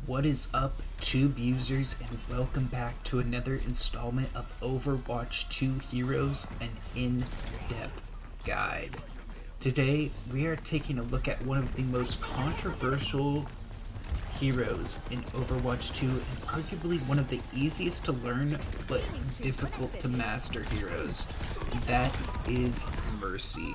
What is up, Tube users, and welcome back to another installment of Overwatch 2 Heroes, an in-depth guide. Today, we are taking a look at one of the most controversial heroes in Overwatch 2 and arguably one of the easiest to learn but difficult to master heroes. That is Mercy.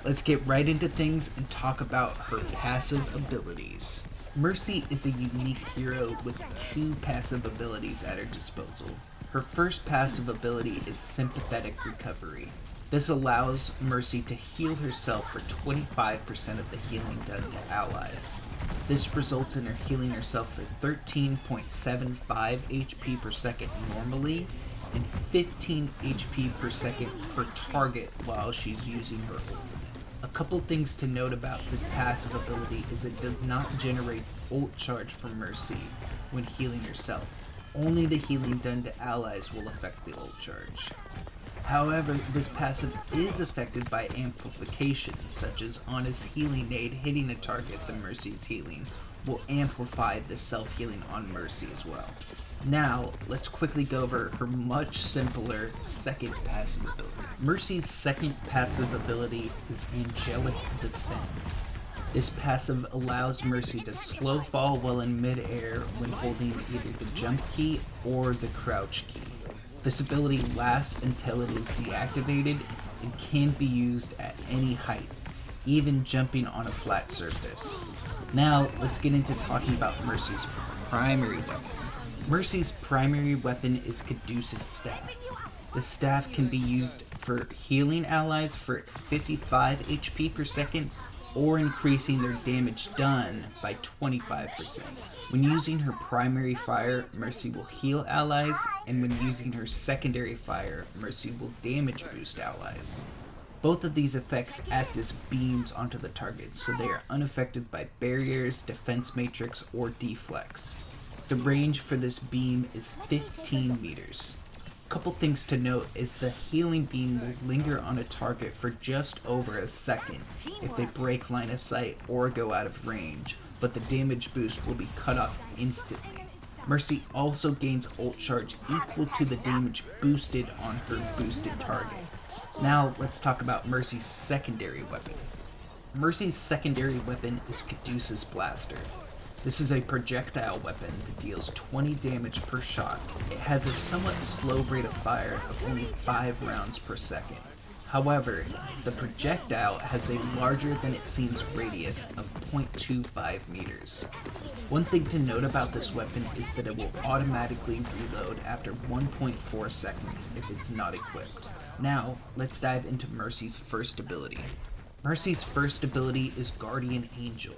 Let's get right into things and talk about her passive abilities. Mercy is a unique hero with two passive abilities at her disposal. Her first passive ability is Sympathetic Recovery. This allows Mercy to heal herself for 25% of the healing done to allies. This results in her healing herself for 13.75 HP per second normally and 15 HP per second per target while she's using her ultimate. A couple things to note about this passive ability is it does not generate ult charge from Mercy when healing herself. Only the healing done to allies will affect the ult charge. However, this passive is affected by amplification, such as Ana's healing nade hitting a target that Mercy is healing will amplify the self-healing on Mercy as well. Now, let's quickly go over her much simpler second passive ability. Mercy's second passive ability is Angelic Descent. This passive allows Mercy to slow fall while in mid-air when holding either the jump key or the crouch key. This ability lasts until it is deactivated and can be used at any height, even jumping on a flat surface. Now, let's get into talking about Mercy's primary weapon. Mercy's primary weapon is Caduceus' Staff. The staff can be used for healing allies for 55 HP per second or increasing their damage done by 25%. When using her primary fire, Mercy will heal allies, and when using her secondary fire, Mercy will damage boost allies. Both of these effects act as beams onto the target, so they are unaffected by barriers, defense matrix, or deflex. The range for this beam is 15 meters. Couple things to note is the healing beam will linger on a target for just over a second if they break line of sight or go out of range, but the damage boost will be cut off instantly. Mercy also gains ult charge equal to the damage boosted on her boosted target. Now let's talk about Mercy's secondary weapon. Mercy's secondary weapon is Caduceus' Blaster. This is a projectile weapon that deals 20 damage per shot. It has a somewhat slow rate of fire of only 5 rounds per second. However, the projectile has a larger than it seems radius of 0.25 meters. One thing to note about this weapon is that it will automatically reload after 1.4 seconds if it's not equipped. Now, let's dive into Mercy's first ability. Mercy's first ability is Guardian Angel.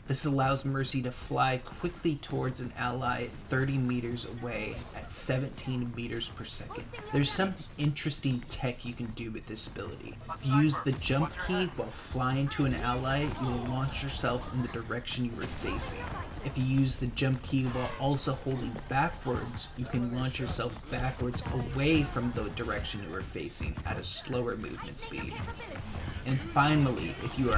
This allows Mercy to fly quickly towards an ally 30 meters away at 17 meters per second. There's some interesting tech you can do with this ability. If you use the jump key while flying to an ally, you will launch yourself in the direction you are facing. If you use the jump key while also holding backwards, you can launch yourself backwards away from the direction you are facing at a slower movement speed. And finally, if you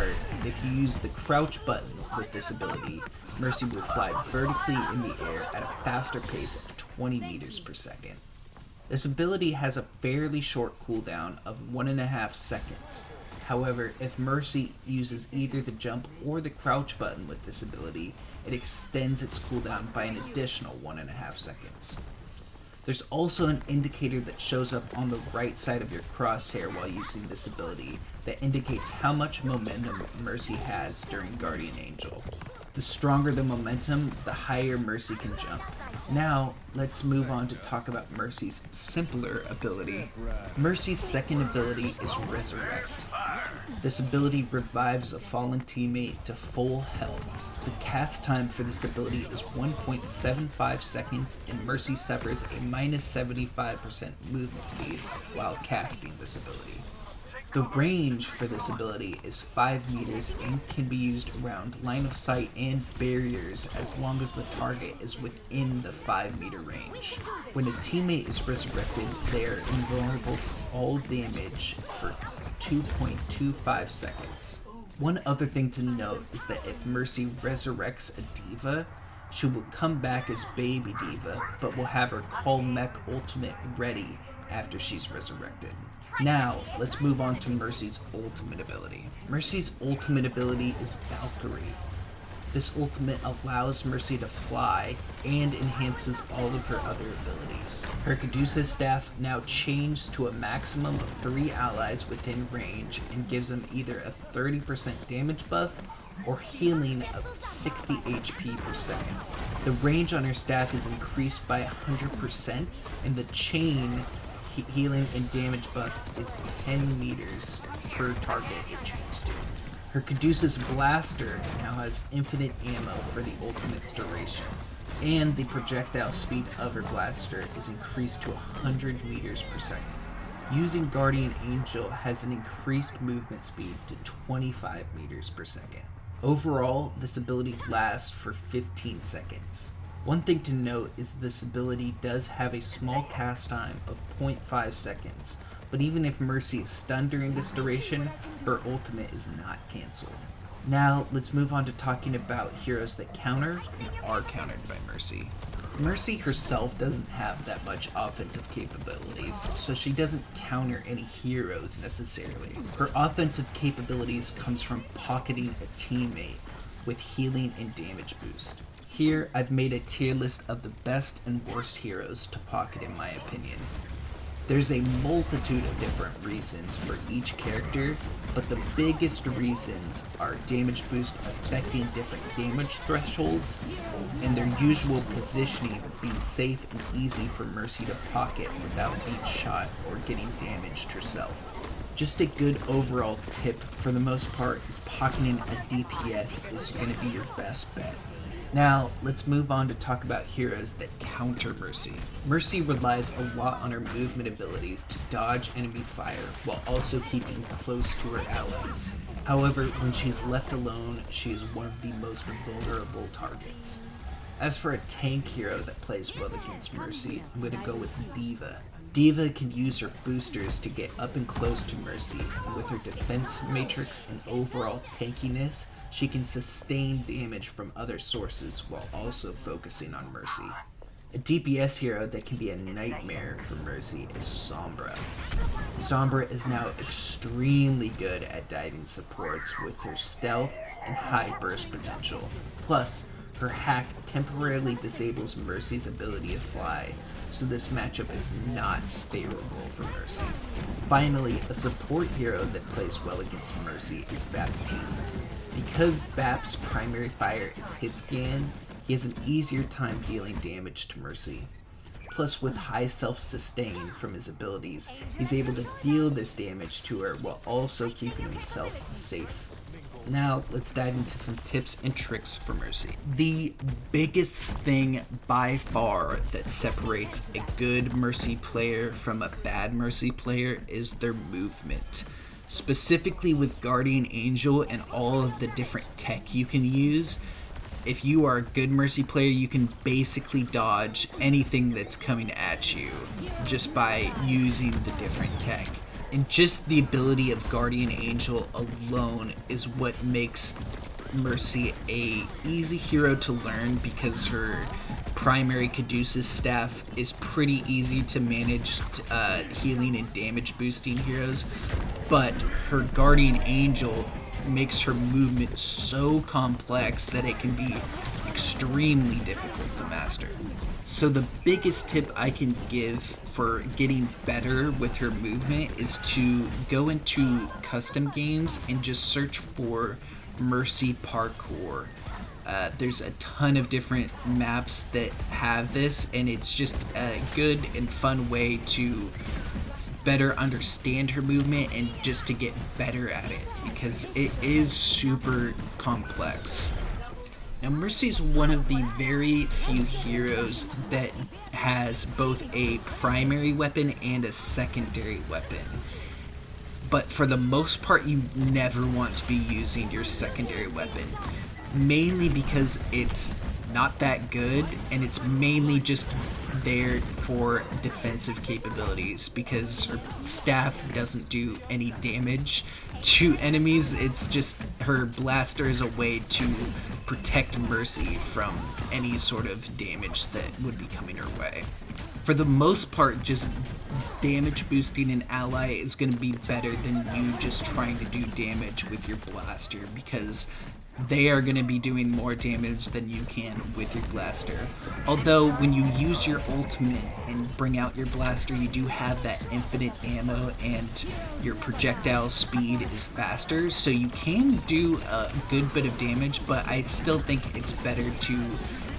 use the crouch button with this ability, Mercy will fly vertically in the air at a faster pace of 20 meters per second. This ability has a fairly short cooldown of 1.5 seconds. However, if Mercy uses either the jump or the crouch button with this ability, it extends its cooldown by an additional 1.5 seconds. There's also an indicator that shows up on the right side of your crosshair while using this ability that indicates how much momentum Mercy has during Guardian Angel. The stronger the momentum, the higher Mercy can jump. Now, let's move on to talk about Mercy's simpler ability. Mercy's second ability is Resurrect. This ability revives a fallen teammate to full health. The cast time for this ability is 1.75 seconds, and Mercy suffers a minus 75% movement speed while casting this ability. The range for this ability is 5 meters and can be used around line of sight and barriers as long as the target is within the 5-meter range. When a teammate is resurrected, they are invulnerable to all damage for 2.25 seconds. One other thing to note is that if Mercy resurrects a diva, She will come back as Baby D.Va, but will have her Call Mech ultimate ready after she's resurrected. Now, let's move on to Mercy's ultimate ability. Mercy's ultimate ability is Valkyrie. This ultimate allows Mercy to fly and enhances all of her other abilities. Her Caduceus staff now chains to a maximum of 3 allies within range and gives them either a 30% damage buff or healing of 60 HP per second. The range on her staff is increased by 100%, and the chain healing and damage buff is 10 meters per target it chains to. Her Caduceus blaster now has infinite ammo for the ultimate's duration, and the projectile speed of her blaster is increased to 100 meters per second. Using Guardian Angel has an increased movement speed to 25 meters per second. Overall, this ability lasts for 15 seconds. One thing to note is this ability does have a small cast time of 0.5 seconds, but even if Mercy is stunned during this duration, her ultimate is not cancelled. Now, let's move on to talking about heroes that counter and are countered by Mercy. Mercy herself doesn't have that much offensive capabilities, so she doesn't counter any heroes necessarily. Her offensive capabilities comes from pocketing a teammate with healing and damage boost. Here, I've made a tier list of the best and worst heroes to pocket in my opinion. There's a multitude of different reasons for each character, but the biggest reasons are damage boost affecting different damage thresholds, and their usual positioning being safe and easy for Mercy to pocket without being shot or getting damaged herself. Just a good overall tip for the most part is pocketing a DPS is going to be your best bet. Now, let's move on to talk about heroes that counter Mercy. Mercy relies a lot on her movement abilities to dodge enemy fire while also keeping close to her allies. However, when she's left alone, she is one of the most vulnerable targets. As for a tank hero that plays well against Mercy, I'm going to go with D.Va. D.Va can use her boosters to get up and close to Mercy, and with her defense matrix and overall tankiness, she can sustain damage from other sources while also focusing on Mercy. A DPS hero that can be a nightmare for Mercy is Sombra. Sombra is now extremely good at diving supports with her stealth and high burst potential. Plus, her hack temporarily disables Mercy's ability to fly, so this matchup is not favorable for Mercy. Finally, a support hero that plays well against Mercy is Baptiste. Because Bap's primary fire is hit scan, he has an easier time dealing damage to Mercy. Plus, with high self-sustain from his abilities, he's able to deal this damage to her while also keeping himself safe. Now, let's dive into some tips and tricks for Mercy. The biggest thing by far that separates a good Mercy player from a bad Mercy player is their movement. Specifically with Guardian Angel and all of the different tech you can use, if you are a good Mercy player, you can basically dodge anything that's coming at you just by using the different tech. And just the ability of Guardian Angel alone is what makes Mercy a easy hero to learn, because her primary Caduceus staff is pretty easy to manage healing and damage boosting heroes, but her Guardian Angel makes her movement so complex that it can be extremely difficult to master. So the biggest tip I can give for getting better with her movement is to go into custom games and just search for Mercy parkour. There's a ton of different maps that have this, and it's just a good and fun way to better understand her movement and just to get better at it, because it is super complex. Now, Mercy is one of the very few heroes that has both a primary weapon and a secondary weapon. But for the most part, you never want to be using your secondary weapon. Mainly because it's not that good, and it's mainly just there for defensive capabilities because her staff doesn't do any damage to enemies. It's just her blaster is a way to protect Mercy from any sort of damage that would be coming her way. For the most part, just damage boosting an ally is going to be better than you just trying to do damage with your blaster, because they are going to be doing more damage than you can with your blaster. Although when you use your ultimate and bring out your blaster, you do have that infinite ammo and your projectile speed is faster, so you can do a good bit of damage, but I still think it's better to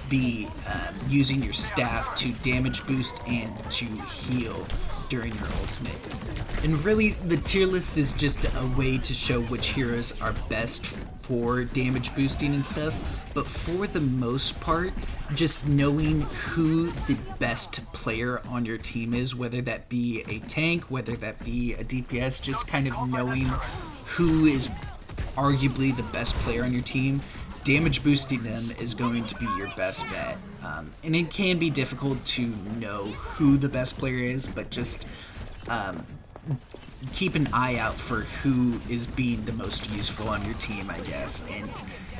be using your staff to damage boost and to heal during your ultimate. And really, the tier list is just a way to show which heroes are best for damage boosting and stuff, but for the most part, just knowing who the best player on your team is, whether that be a tank, whether that be a DPS, just kind of knowing who is arguably the best player on your team, damage boosting them is going to be your best bet. And it can be difficult to know who the best player is, but just keep an eye out for who is being the most useful on your team, I guess, and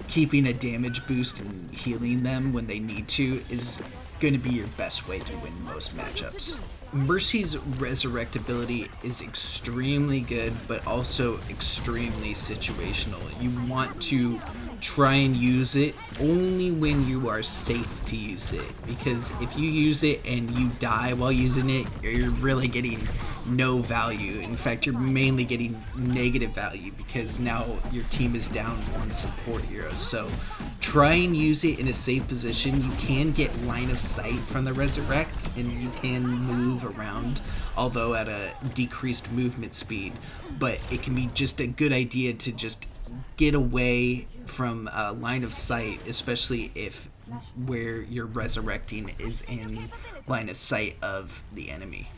keeping a damage boost and healing them when they need to is going to be your best way to win most matchups. Mercy's resurrect ability is extremely good, but also extremely situational. You want to try and use it only when you are safe to use it, because if you use it and you die while using it, you're really getting no value. In fact, you're mainly getting negative value because now your team is down one support hero. So try and use it in a safe position. You can get line of sight from the resurrect and you can move around, although at a decreased movement speed, but it can be just a good idea to just get away from line of sight, especially if where you're resurrecting is in line of sight of the enemy.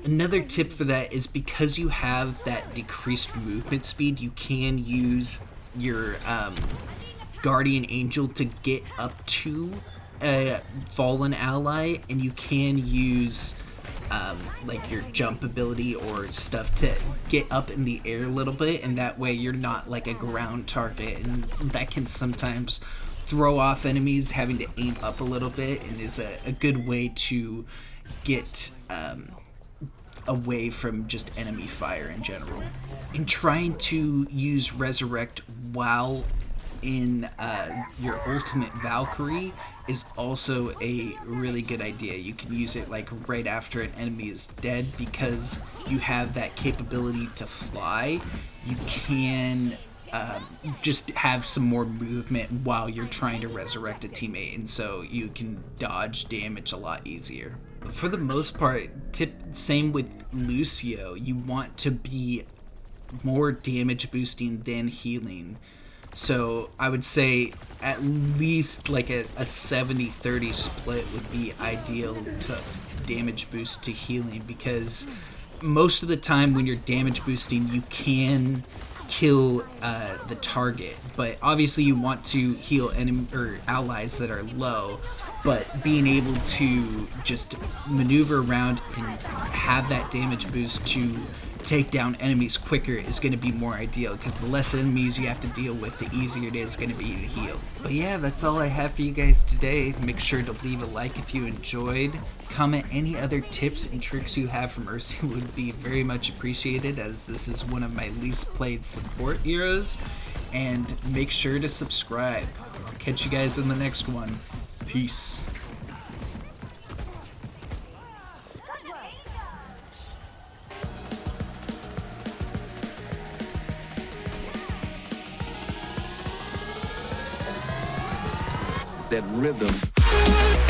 Another tip for that is because you have that decreased movement speed, you can use your Guardian Angel to get up to a fallen ally, and you can use like your jump ability or stuff to get up in the air a little bit, and that way you're not like a ground target, and that can sometimes throw off enemies having to aim up a little bit, and is a good way to get away from just enemy fire in general. And trying to use resurrect while in your ultimate Valkyrie is also a really good idea. You can use it like right after an enemy is dead, because you have that capability to fly. You can just have some more movement while you're trying to resurrect a teammate, and so you can dodge damage a lot easier. For the most part, same with Lucio, you want to be more damage boosting than healing. So I would say at least like a 70-30 split would be ideal to damage boost to healing, because most of the time when you're damage boosting, you can kill the target, but obviously you want to heal enemy or allies that are low, but being able to just maneuver around and have that damage boost to take down enemies quicker is going to be more ideal, because the less enemies you have to deal with, the easier it is going to be to heal. But yeah, that's all I have for you guys today. Make sure to leave a like if you enjoyed. Comment any other tips and tricks you have from Mercy would be very much appreciated, as this is one of my least played support heroes. And make sure to subscribe. I'll catch you guys in the next one. Peace. That rhythm.